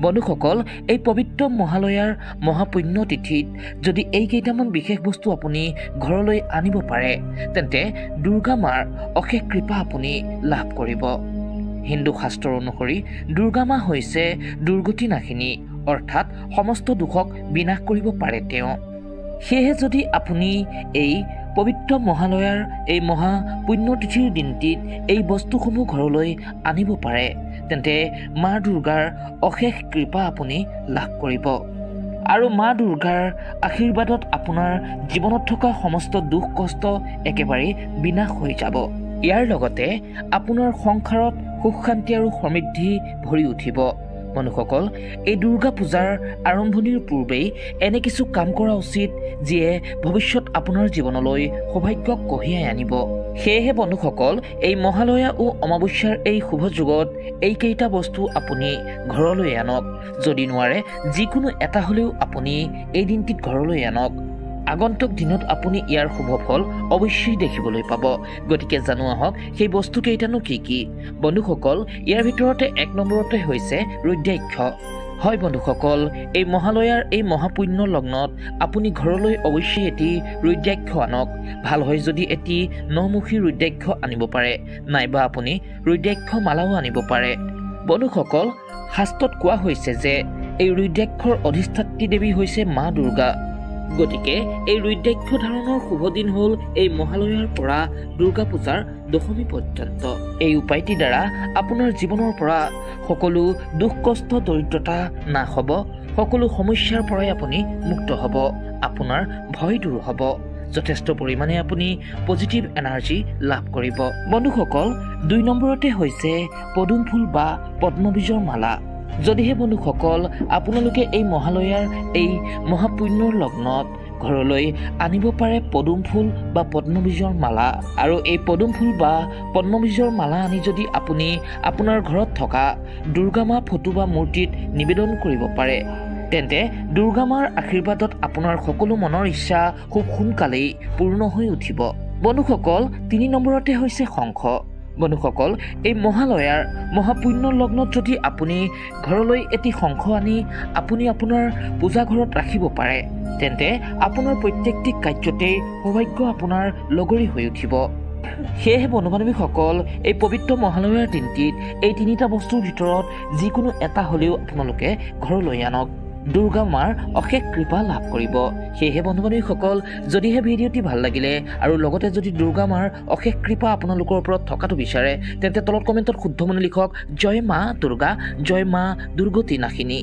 বন্ধুসকল এই পবিত্ৰ মহালয়াৰ মহাপুণ্য তিথিত যদি এই কেইটামান বিশেষ বস্তু আপুনি ঘৰলৈ আনিব পাৰে তেন্তে দুৰ্গা মাৰ অশেষ কৃপা আপুনি লাভ কৰিব। হিন্দু শাস্ত্ৰ অনুসৰি দুৰ্গা মা হৈছে দুৰ্গতি নাশিনী অৰ্থাৎ সমস্ত দুখক বিনাশ কৰিব পাৰে তেওঁ। সেয়েহে যদি আপুনি এই পবিত্ৰ মহালয়াৰ এই মহা পুণ্যতিথিৰ দিনটিত এই বস্তুসমূহ ঘৰলৈ আনিব পাৰে তেন্তে মা দুৰ্গাৰ অশেষ কৃপা আপুনি লাভ কৰিব আৰু মা দুৰ্গাৰ আশীৰ্বাদত আপোনাৰ জীৱনত থকা সমস্ত দুখ কষ্ট একেবাৰে বিনাশ হৈ যাব। ইয়াৰ লগতে আপোনাৰ সংসাৰত সুখ শান্তি আৰু সমৃদ্ধি ভৰি উঠিব। বন্ধুসকল এই দুৰ্গা পূজাৰ আৰম্ভণিৰ পূৰ্বেই এনে কিছু কাম কৰা উচিত যিয়ে ভৱিষ্যত আপোনাৰ জীৱনলৈ সৌভাগ্যক কঢ়িয়াই আনিব। সেয়েহে বন্ধুসকল এই মহালয়া ও অমাৱস্যাৰ এই শুভ যুগত এইকেইটা বস্তু আপুনি ঘৰলৈ আনক। যদি নোৱাৰে যিকোনো এটা হ'লেও আপুনি এই দিনটিত ঘৰলৈ আনক। আগন্তুক দিনত আপুনি ইয়াৰ শুভ ফল অৱশ্যেই দেখিবলৈ পাব। গতিকে জানো আহক সেই বস্তুকেইটানো কি কি। বন্ধুসকল ইয়াৰ ভিতৰতে 1 নম্বৰতে হৈছে ৰুদ্ৰাক্ষ। হয় বন্ধুসকল এই মহালয়াৰ এই মহাপুণ্য লগ্নত আপুনি ঘৰলৈ অৱশ্যেই এটি ৰুদ্ৰাক্ষ আনক। ভাল হয় যদি এটি 9মুখী ৰুদ্ৰাক্ষ আনিব পাৰে নাইবা আপুনি ৰুদ্ৰাক্ষ মালাও আনিব পাৰে। বন্ধুসকল শাস্ত্ৰত কোৱা হৈছে যে এই ৰুদ্ৰাক্ষৰ অধিষ্ঠাত্ৰী দেৱী হৈছে মা দুৰ্গা। গতিকে এই ৰুদ্ৰাক্ষ ধাৰণৰ শুভ দিন হ'ল এই মহালয়াৰ পৰা দুৰ্গা পূজাৰ দশমী পৰ্যন্ত। এই উপায়টিৰ দ্বাৰা আপোনাৰ জীৱনৰ পৰা সকলো দুখ কষ্ট দৰিদ্ৰতা নাশ হ'ব, সকলো সমস্যাৰ পৰাই আপুনি মুক্ত হ'ব, আপোনাৰ ভয় দূৰ হ'ব, যথেষ্ট পৰিমাণে আপুনি পজিটিভ এনাৰ্জি লাভ কৰিব। বন্ধুসকল 2 নম্বৰতে হৈছে পদুম ফুল বা পদ্মবীজৰ মালা। যদিহে বন্ধুসকল আপোনালোকে এই মহালয়াৰ এই মহাপুণ্যৰ লগ্নত ঘৰলৈ আনিব পাৰে পদুম ফুল বা পদ্মবীজৰ মালা আৰু এই পদুম ফুল বা পদ্মবীজৰ মালা আনি যদি আপুনি আপোনাৰ ঘৰত থকা দুৰ্গা মা ফটো বা মূৰ্তিত নিবেদন কৰিব পাৰে তেন্তে দুৰ্গা মাৰ আশীৰ্বাদত আপোনাৰ সকলো মনৰ ইচ্ছা খুব সোনকালেই পূৰ্ণ হৈ উঠিব। বন্ধুসকল 3 নম্বৰতে হৈছে শংখ। বন্ধুসকল এই মহালয়াৰ মহাপুণ্য লগ্নত যদি আপুনি ঘৰলৈ এটি শংখ আনি আপুনি আপোনাৰ পূজা ঘৰত ৰাখিব পাৰে তেন্তে আপোনাৰ প্ৰত্যেকটি কাৰ্যতেই সৌভাগ্য আপোনাৰ লগৰী হৈ উঠিব। সেয়েহে বন্ধু বান্ধৱীসকল এই পবিত্ৰ মহালয়াৰ দিনটিত এই 3টা বস্তুৰ ভিতৰত যিকোনো এটা হ'লেও আপোনালোকে ঘৰলৈ আনক। দুৰ্গা মাৰ অশেষ কৃপা লাভ কৰিব। সেয়েহে বন্ধু বান্ধৱীসকল যদিহে ভিডিঅ'টি ভাল লাগিলে আৰু লগতে যদি দুৰ্গা মাৰ অশেষ কৃপা আপোনালোকৰ ওপৰত থকাটো বিচাৰে তেন্তে তলত কমেণ্টত শুদ্ধ মনে লিখক জয় মা দুৰ্গা, জয় মা দুৰ্গতি নাশিনী।